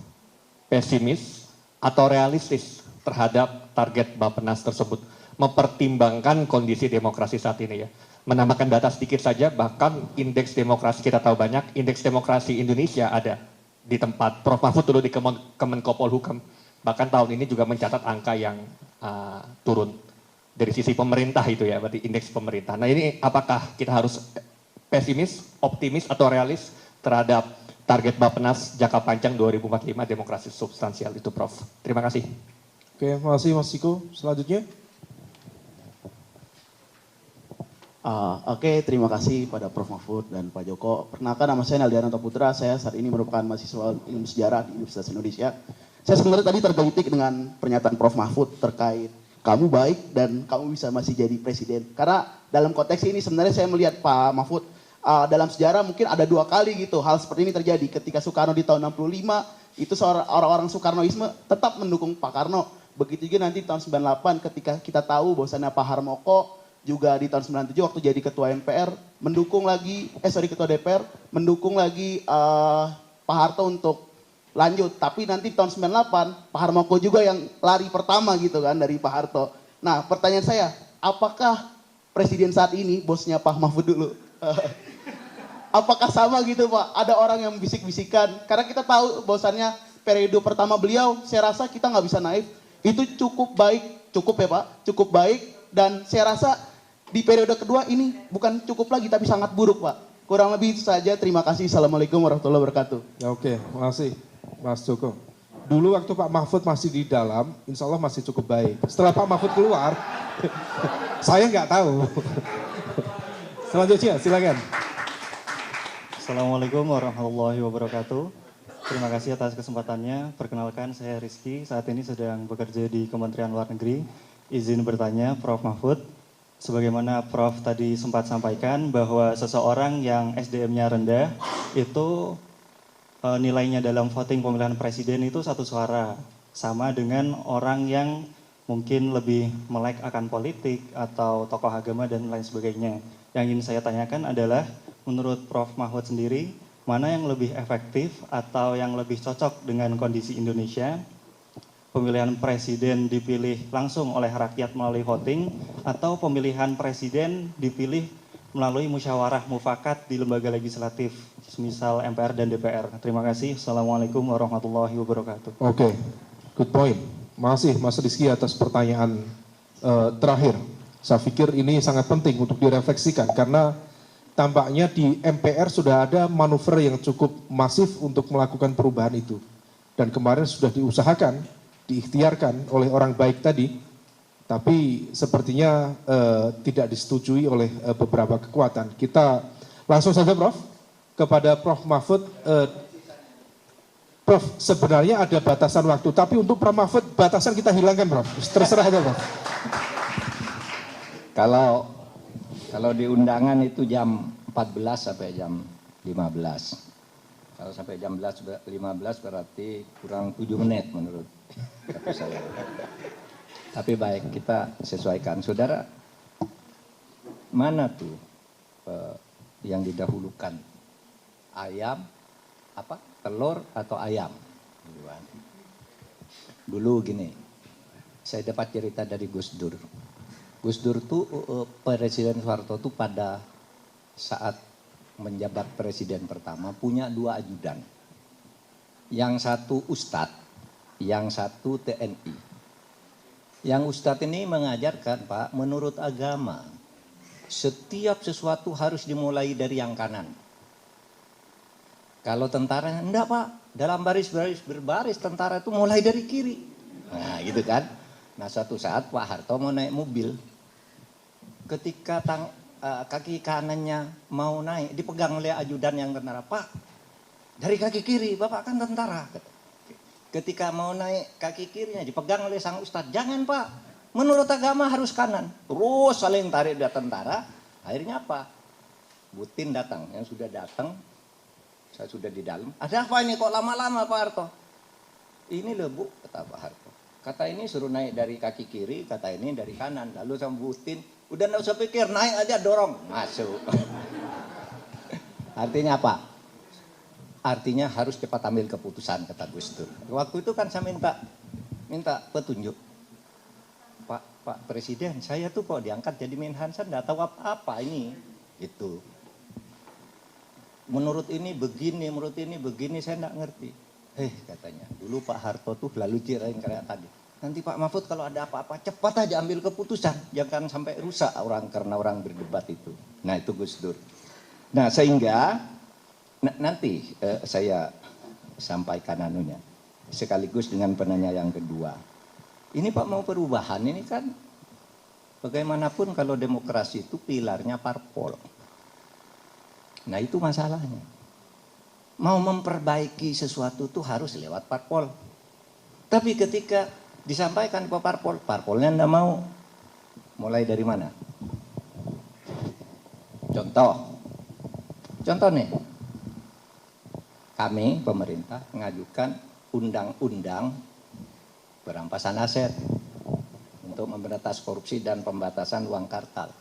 pesimis, atau realistis terhadap target Bappenas tersebut, mempertimbangkan kondisi demokrasi saat ini ya. Menambahkan data sedikit saja, bahkan indeks demokrasi kita tahu banyak, indeks demokrasi Indonesia ada di tempat Prof. Mahfud dulu di Kemenkopol-Hukam, bahkan tahun ini juga mencatat angka yang turun dari sisi pemerintah itu ya, berarti indeks pemerintah. Nah, ini apakah kita harus pesimis, optimis, atau realis terhadap target Bappenas jangka panjang 2045 demokrasi substansial itu, Prof? Terima kasih. Oke, makasih Mas Ciko. Selanjutnya. Oke, terima kasih pada Prof. Mahfud dan Pak Joko. Perkenalkan, nama saya Naldianto Putra. Saya saat ini merupakan mahasiswa ilmu sejarah di Universitas Indonesia. Saya sebenarnya tadi tergelitik dengan pernyataan Prof. Mahfud terkait kamu baik dan kamu bisa masih jadi presiden. Karena dalam konteks ini sebenarnya saya melihat Pak Mahfud, dalam sejarah mungkin ada 2 kali gitu hal seperti ini terjadi. Ketika Soekarno di tahun 65, itu orang-orang Soekarnoisme tetap mendukung Pak Karno. Begitu juga nanti tahun 98 ketika kita tahu bahwasannya Pak Harmoko juga di tahun 97 waktu jadi ketua MPR mendukung lagi, ketua DPR mendukung lagi Pak Harto untuk lanjut. Tapi nanti tahun 98 Pak Harmoko juga yang lari pertama gitu kan dari Pak Harto. Nah, pertanyaan saya, apakah presiden saat ini bosnya Pak Mahfud dulu? Apakah sama gitu Pak? Ada orang yang bisik-bisikan. Karena kita tahu bahwasannya periode pertama beliau, saya rasa kita nggak bisa naif. Itu cukup baik, cukup ya Pak, cukup baik. Dan saya rasa di periode kedua ini bukan cukup lagi, tapi sangat buruk Pak. Kurang lebih itu saja. Terima kasih. Assalamualaikum warahmatullahi wabarakatuh. Ya, oke, makasih Mas Joko. Dulu waktu Pak Mahfud masih di dalam, insya Allah masih cukup baik. Setelah Pak Mahfud keluar, saya nggak tahu. Selanjutnya, silakan. Assalamualaikum warahmatullahi wabarakatuh. Terima kasih atas kesempatannya. Perkenalkan, saya Rizky, saat ini sedang bekerja di Kementerian Luar Negeri. Izin bertanya, Prof. Mahfud, sebagaimana Prof tadi sempat sampaikan bahwa seseorang yang SDM-nya rendah itu nilainya dalam voting pemilihan presiden itu 1 suara. Sama dengan orang yang mungkin lebih melek akan politik atau tokoh agama dan lain sebagainya. Yang ingin saya tanyakan adalah, menurut Prof. Mahfud sendiri, mana yang lebih efektif atau yang lebih cocok dengan kondisi Indonesia? Pemilihan presiden dipilih langsung oleh rakyat melalui voting, atau pemilihan presiden dipilih melalui musyawarah mufakat di lembaga legislatif, misal MPR dan DPR? Terima kasih. Assalamualaikum warahmatullahi wabarakatuh. Oke, good point. Masih Mas Rizky atas pertanyaan terakhir. Saya pikir ini sangat penting untuk direfleksikan karena tampaknya di MPR sudah ada manuver yang cukup masif untuk melakukan perubahan itu. Dan kemarin sudah diusahakan, diikhtiarkan oleh orang baik tadi, tapi sepertinya tidak disetujui oleh beberapa kekuatan. Kita langsung saja Prof, kepada Prof Mahfud. Prof, sebenarnya ada batasan waktu, tapi untuk Prof Mahfud batasan kita hilangkan Prof, terserah aja Prof. Kalau Kalau di undangan itu jam 14 sampai jam 15. Kalau sampai jam 15 berarti kurang 7 menit menurut kata saya. Tapi baik, kita sesuaikan. Saudara, mana tuh yang didahulukan? Ayam, telur atau ayam? Dulu gini, saya dapat cerita dari Gus Dur. Gus Dur tuh Presiden Soeharto tuh pada saat menjabat presiden pertama punya 2 ajudan. Yang satu ustadz, yang satu TNI. Yang ustadz ini mengajarkan, Pak, menurut agama, setiap sesuatu harus dimulai dari yang kanan. Kalau tentara, enggak Pak, dalam baris-baris berbaris tentara itu mulai dari kiri. Nah gitu kan. Nah suatu saat Pak Harto mau naik mobil. Ketika kaki kanannya mau naik, dipegang oleh ajudan yang tentara. Pak, dari kaki kiri, Bapak kan tentara. Ketika mau naik, kaki kirinya dipegang oleh sang ustadz. Jangan Pak, menurut agama harus kanan. Terus saling tarik dari tentara. Akhirnya apa? Butin datang, yang sudah datang. Saya sudah di dalam. Ada apa ini kok lama-lama Pak Harto? Ini loh Bu, kata Pak Harto. Kata ini suruh naik dari kaki kiri, kata ini dari kanan. Lalu sama Butin, udah nggak usah pikir, naik aja dorong. Masuk. Artinya apa? Artinya harus cepat ambil keputusan, kata Gus Dur. Waktu itu kan saya minta petunjuk. Pak Presiden, saya tuh kok diangkat jadi Menhan, saya nggak tahu apa-apa ini. Gitu. Menurut ini begini, saya nggak ngerti. Katanya, dulu Pak Harto tuh lalu cirain kayak tadi. Nanti Pak Mahfud kalau ada apa-apa cepat aja ambil keputusan. Jangan sampai rusak orang karena orang berdebat itu. Nah itu Gus Dur. Nah sehingga nanti saya sampaikan anunya. Sekaligus dengan penanya yang kedua. Ini Pak mau perubahan, ini kan bagaimanapun kalau demokrasi itu pilarnya parpol. Nah itu masalahnya. Mau memperbaiki sesuatu itu harus lewat parpol. Tapi ketika disampaikan ke parpol, parpolnya enggak mau. Mulai dari mana? Contoh nih. Kami pemerintah mengajukan undang-undang perampasan aset untuk memberantas korupsi dan pembatasan uang kartal.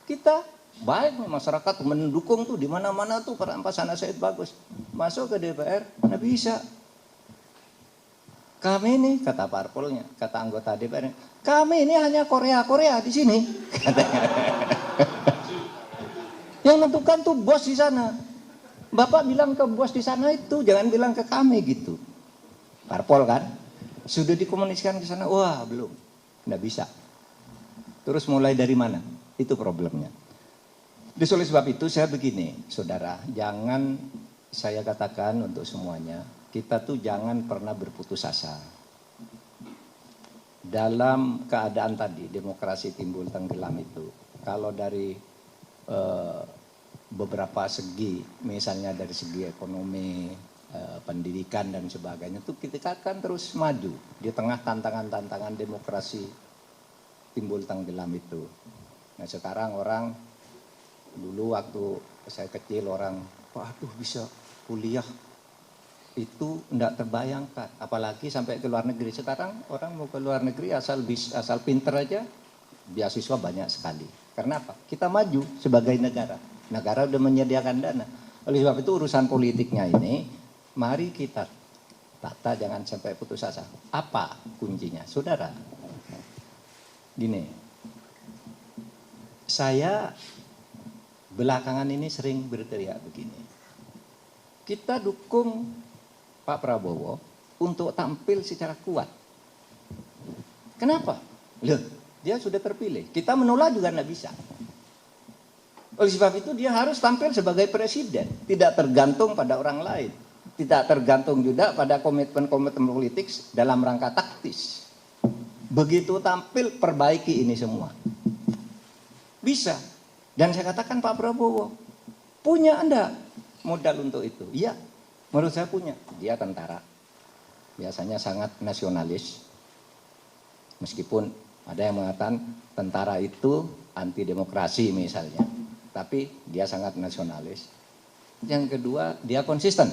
Kita baik masyarakat mendukung tuh di mana-mana tuh perampasan aset bagus. Masuk ke DPR, nggak bisa. Kami ini kata parpolnya, kata anggota DPR, kami ini hanya Korea di sini. Katanya. Yang menentukan tuh bos di sana. Bapak bilang ke bos di sana itu, jangan bilang ke kami gitu. Parpol kan, sudah dikomunikasikan ke sana, wah belum, nggak bisa. Terus mulai dari mana? Itu problemnya. Oleh sebab itu saya begini, saudara, jangan saya katakan untuk semuanya, kita tuh jangan pernah berputus asa. Dalam keadaan tadi, demokrasi timbul tenggelam itu, kalau dari beberapa segi, misalnya dari segi ekonomi, pendidikan dan sebagainya, itu kita akan terus maju di tengah tantangan-tantangan demokrasi timbul tenggelam itu. Nah sekarang orang, dulu waktu saya kecil orang, waduh bisa kuliah itu enggak terbayangkan, apalagi sampai ke luar negeri. Sekarang orang mau ke luar negeri asal pinter aja, beasiswa banyak sekali. Karena apa? Kita maju sebagai negara. Negara udah menyediakan dana. Oleh sebab itu urusan politiknya ini, mari kita tata jangan sampai putus asa. Apa kuncinya? Saudara, gini, saya belakangan ini sering berteriak begini. Kita dukung Pak Prabowo untuk tampil secara kuat. Kenapa? Loh, dia sudah terpilih. Kita menolak juga tidak bisa. Oleh sebab itu dia harus tampil sebagai presiden. Tidak tergantung pada orang lain. Tidak tergantung juga pada komitmen-komitmen politik dalam rangka taktis. Begitu tampil, perbaiki ini semua. Bisa. Dan saya katakan Pak Prabowo, punya Anda modal untuk itu? Iya, menurut saya punya. Dia tentara. Biasanya sangat nasionalis. Meskipun ada yang mengatakan tentara itu anti demokrasi misalnya, tapi dia sangat nasionalis. Yang kedua, dia konsisten.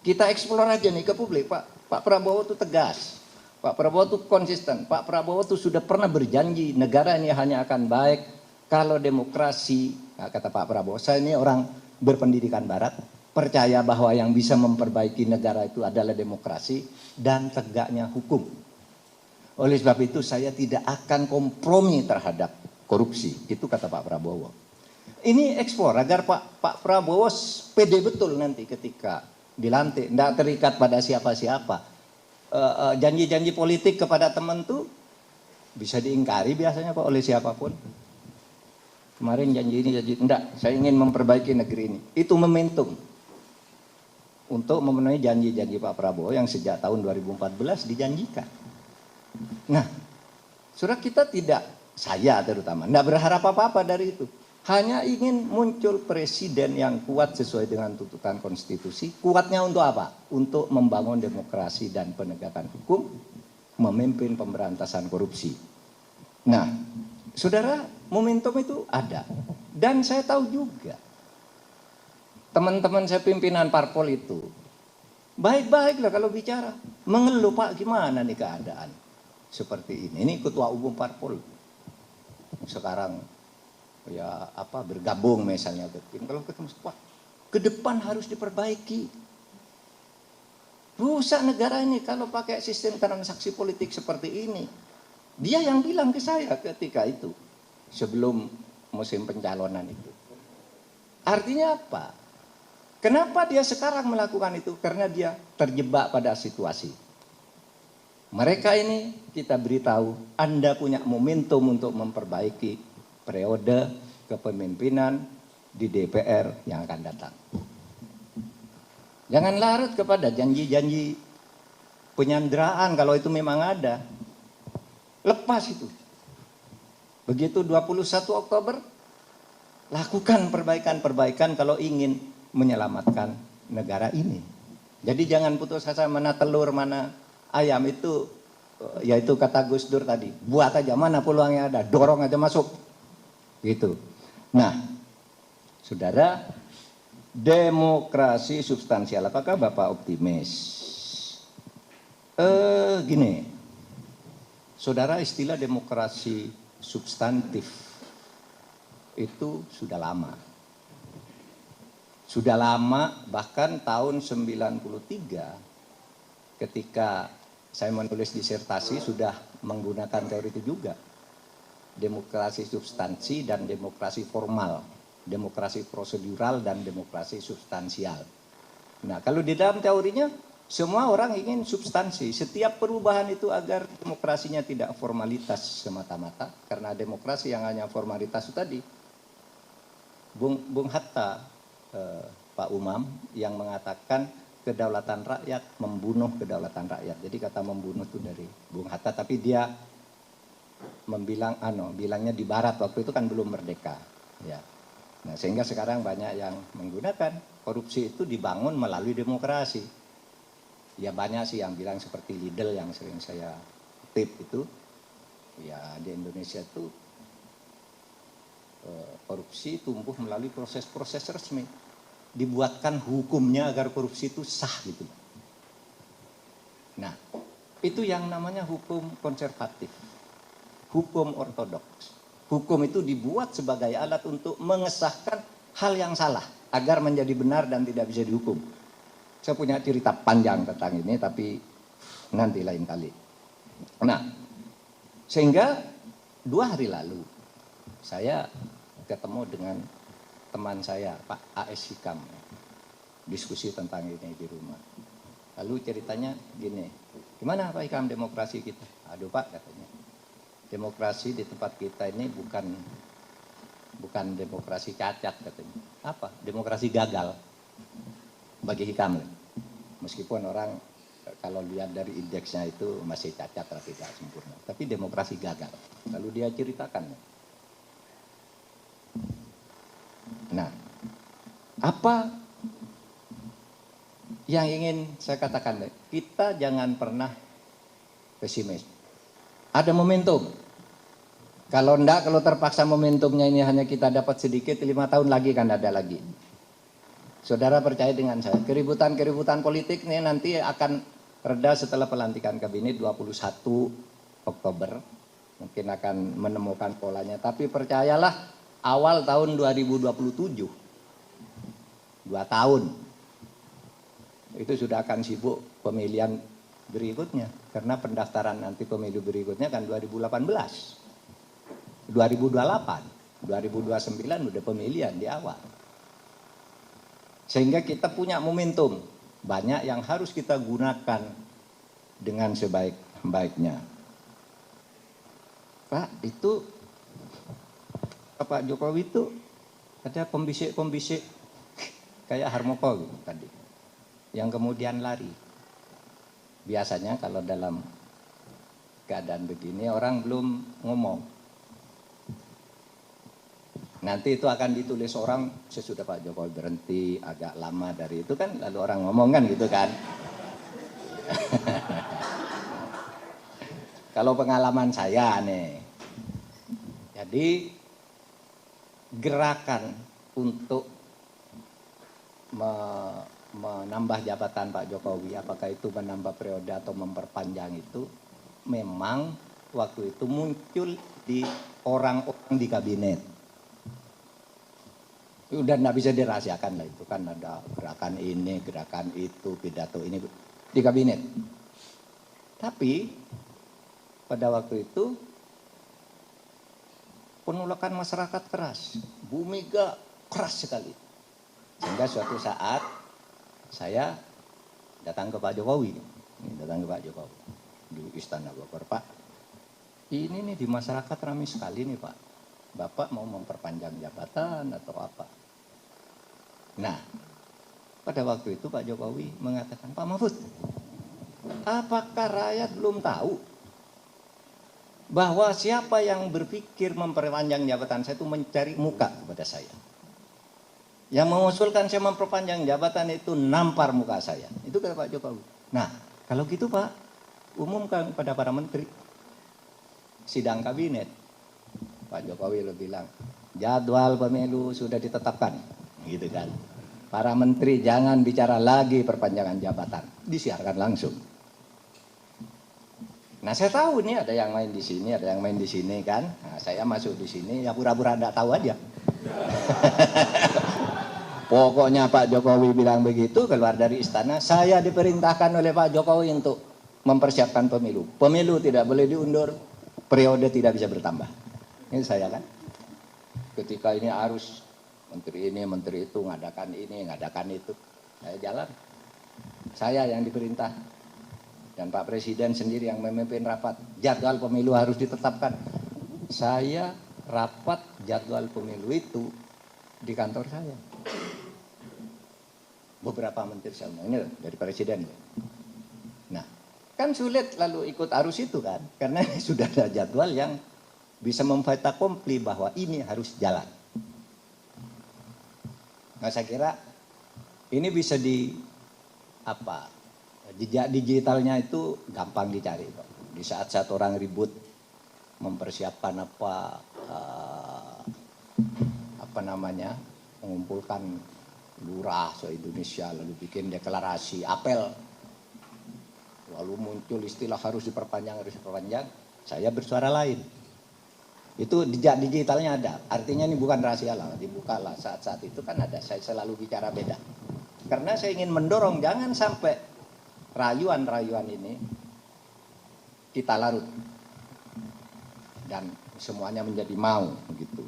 Kita eksplor aja nih ke publik, Pak Prabowo itu tegas, Pak Prabowo itu konsisten, Pak Prabowo itu sudah pernah berjanji negara ini hanya akan baik kalau demokrasi. Nah, kata Pak Prabowo, saya ini orang berpendidikan barat, percaya bahwa yang bisa memperbaiki negara itu adalah demokrasi dan tegaknya hukum. Oleh sebab itu saya tidak akan kompromi terhadap korupsi. Itu kata Pak Prabowo. Ini eksplor agar Pak Prabowo pede betul nanti ketika dilantik. Tidak terikat pada siapa-siapa. Janji-janji politik kepada teman tuh bisa diingkari biasanya kok oleh siapapun. Kemarin janji ini, janji enggak. Saya ingin memperbaiki negeri ini. Itu momentum untuk memenuhi janji-janji Pak Prabowo yang sejak tahun 2014 dijanjikan. Nah, surat kita tidak, saya terutama, tidak berharap apa-apa dari itu. Hanya ingin muncul presiden yang kuat sesuai dengan tuntutan konstitusi. Kuatnya untuk apa? Untuk membangun demokrasi dan penegakan hukum, memimpin pemberantasan korupsi. Nah, saudara, momentum itu ada. Dan saya tahu juga, teman-teman saya pimpinan parpol itu, baik-baiklah kalau bicara. Mengeluh, Pak, gimana nih keadaan? Seperti ini. Ini ketua umum parpol. Sekarang ya bergabung misalnya ke tim. Kalau ketemu, Pak, ke depan harus diperbaiki. Rusak negara ini kalau pakai sistem transaksi politik seperti ini. Dia yang bilang ke saya ketika itu, sebelum musim pencalonan itu. Artinya apa? Kenapa dia sekarang melakukan itu? Karena dia terjebak pada situasi. Mereka ini kita beritahu, Anda punya momentum untuk memperbaiki periode kepemimpinan di DPR yang akan datang. Jangan larut kepada janji-janji penyanderaan kalau itu memang ada. Lepas itu. Begitu 21 Oktober, lakukan perbaikan-perbaikan kalau ingin menyelamatkan negara ini. Jadi jangan putus asa mana telur, mana ayam itu, yaitu kata Gus Dur tadi, buat aja mana peluangnya ada, dorong aja masuk. Gitu. Nah, saudara, demokrasi substansial, apakah Bapak optimis? Gini, saudara, istilah demokrasi substantif itu sudah lama. Sudah lama, bahkan tahun 93 ketika saya menulis disertasi sudah menggunakan teori itu juga. Demokrasi substansi dan demokrasi formal. Demokrasi prosedural dan demokrasi substansial. Nah, kalau di dalam teorinya semua orang ingin substansi. Setiap perubahan itu agar demokrasinya tidak formalitas semata-mata. Karena demokrasi yang hanya formalitas itu tadi. Bung Hatta, Pak Umam, yang mengatakan kedaulatan rakyat membunuh kedaulatan rakyat. Jadi kata membunuh itu dari Bung Hatta, tapi dia bilangnya di barat waktu itu kan belum merdeka. Ya. Nah, sehingga sekarang banyak yang menggunakan korupsi itu dibangun melalui demokrasi. Ya banyak sih yang bilang seperti Lidl yang sering saya tip itu. Ya di Indonesia itu korupsi tumbuh melalui proses-proses resmi. Dibuatkan hukumnya agar korupsi itu sah gitu. Nah, itu yang namanya hukum konservatif. Hukum ortodoks. Hukum itu dibuat sebagai alat untuk mengesahkan hal yang salah agar menjadi benar dan tidak bisa dihukum. Saya punya cerita panjang tentang ini tapi nanti lain kali. Nah, sehingga 2 hari lalu saya ketemu dengan teman saya, Pak A.S. Hikam, diskusi tentang ini di rumah. Lalu ceritanya gini, gimana Pak Hikam demokrasi kita? Aduh Pak, katanya, demokrasi di tempat kita ini bukan demokrasi cacat katanya. Apa? Demokrasi gagal bagi Hikam. Meskipun orang kalau lihat dari indeksnya itu masih cacat tapi tidak sempurna. Tapi demokrasi gagal. Lalu dia ceritakan. Nah, apa yang ingin saya katakan? Kita jangan pernah pesimis. Ada momentum. Kalau enggak, kalau terpaksa momentumnya ini hanya kita dapat sedikit, 5 tahun lagi kan ada lagi. Saudara percaya dengan saya, keributan-keributan politik ini nanti akan reda setelah pelantikan kabinet 21 Oktober. Mungkin akan menemukan polanya. Tapi percayalah, awal tahun 2027, 2 tahun, itu sudah akan sibuk pemilihan berikutnya. Karena pendaftaran nanti pemilu berikutnya kan 2018. 2028, 2029 udah pemilihan di awal. Sehingga kita punya momentum, banyak yang harus kita gunakan dengan sebaik-baiknya. Pak, itu Pak Jokowi itu ada pembisik-pembisik kayak Harmoko gitu tadi, yang kemudian lari. Biasanya kalau dalam keadaan begini orang belum ngomong. Nanti itu akan ditulis orang sesudah Pak Jokowi berhenti agak lama dari itu kan, lalu orang ngomong kan gitu kan. Kalau pengalaman saya nih, jadi gerakan untuk menambah jabatan Pak Jokowi, apakah itu menambah periode atau memperpanjang itu, memang waktu itu muncul di orang-orang di kabinet. Udah nggak bisa dirahasiakan lah, itu kan ada gerakan ini, gerakan itu, pidato ini di kabinet. Tapi pada waktu itu penolakan masyarakat keras, Bu Mega keras sekali. Sehingga suatu saat saya datang ke Pak Jokowi, di Istana Bogor. Pak, ini nih di masyarakat ramai sekali nih Pak. Bapak mau memperpanjang jabatan atau apa? Nah, pada waktu itu Pak Jokowi mengatakan, Pak Mahfud, apakah rakyat belum tahu bahwa siapa yang berpikir memperpanjang jabatan saya itu mencari muka kepada saya? Yang mengusulkan saya memperpanjang jabatan itu nampar muka saya. Itu kata Pak Jokowi. Nah, kalau gitu Pak, umumkan kepada para menteri. Sidang kabinet. Pak Jokowi lo bilang, jadwal pemilu sudah ditetapkan, gitu kan. Para menteri jangan bicara lagi perpanjangan jabatan, disiarkan langsung. Nah saya tahu nih ada yang main di sini, ada yang main di sini kan. Nah, saya masuk di sini ya pura-pura enggak tahu aja. Pokoknya Pak Jokowi bilang begitu, keluar dari istana, saya diperintahkan oleh Pak Jokowi untuk mempersiapkan pemilu. Pemilu tidak boleh diundur, periode tidak bisa bertambah. Ini saya kan, ketika ini harus menteri ini, menteri itu, ngadakan ini, ngadakan itu. Saya jalan. Saya yang diperintah. Dan Pak Presiden sendiri yang memimpin rapat. Jadwal pemilu harus ditetapkan. Saya rapat jadwal pemilu itu di kantor saya. Beberapa menteri saya ini dari Presiden. Nah, kan sulit lalu ikut arus itu kan. Karena sudah ada jadwal yang bisa memfait akompli bahwa ini harus jalan. Nah saya kira ini bisa jejak digitalnya itu gampang dicari kok. Di saat-saat orang ribut mempersiapkan mengumpulkan lurah se-Indonesia lalu bikin deklarasi, apel. Lalu muncul istilah harus diperpanjang, saya bersuara lain. Itu jejak digitalnya ada, artinya ini bukan rahasia lah, dibuka lah saat-saat itu kan ada, saya selalu bicara beda. Karena saya ingin mendorong jangan sampai rayuan-rayuan ini kita larut dan semuanya menjadi mau begitu.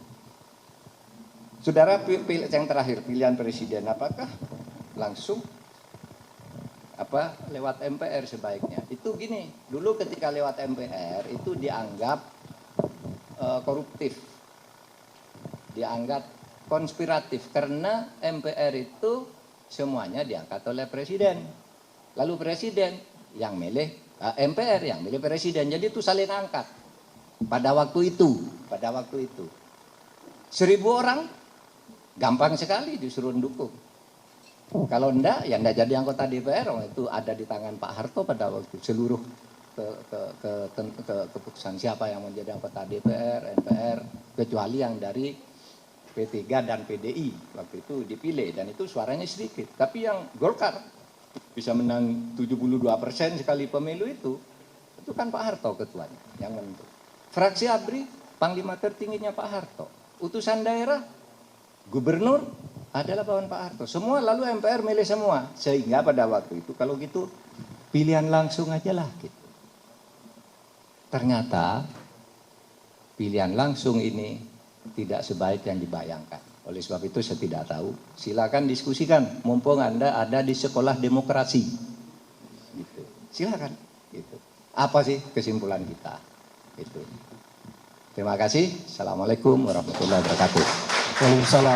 Saudara, yang terakhir pilihan presiden apakah langsung lewat MPR sebaiknya? Itu gini, dulu ketika lewat MPR itu dianggap koruptif, dianggap konspiratif karena MPR itu semuanya diangkat oleh presiden, lalu presiden yang milih MPR yang milih presiden, jadi itu saling angkat. Pada waktu itu 1.000 orang gampang sekali disuruh dukung. Kalau enggak, ya enggak jadi anggota DPR, itu ada di tangan Pak Harto pada waktu seluruh keputusan siapa yang menjadi anggota DPR, MPR, kecuali yang dari P3 dan PDI waktu itu dipilih, dan itu suaranya sedikit. Tapi yang Golkar bisa menang 72% sekali pemilu itu kan Pak Harto ketuanya yang menentukan. Fraksi ABRI, panglima tertingginya Pak Harto. Utusan daerah, gubernur adalah bawahan Pak Harto. Semua lalu MPR milih semua. Sehingga pada waktu itu kalau gitu pilihan langsung aja lah gitu. Ternyata pilihan langsung ini tidak sebaik yang dibayangkan. Oleh sebab itu saya tidak tahu. Silakan diskusikan. Mumpung Anda ada di sekolah demokrasi. Gitu. Silakan. Gitu. Apa sih kesimpulan kita? Itu. Terima kasih. Assalamualaikum warahmatullahi wabarakatuh. Waalaikumsalam.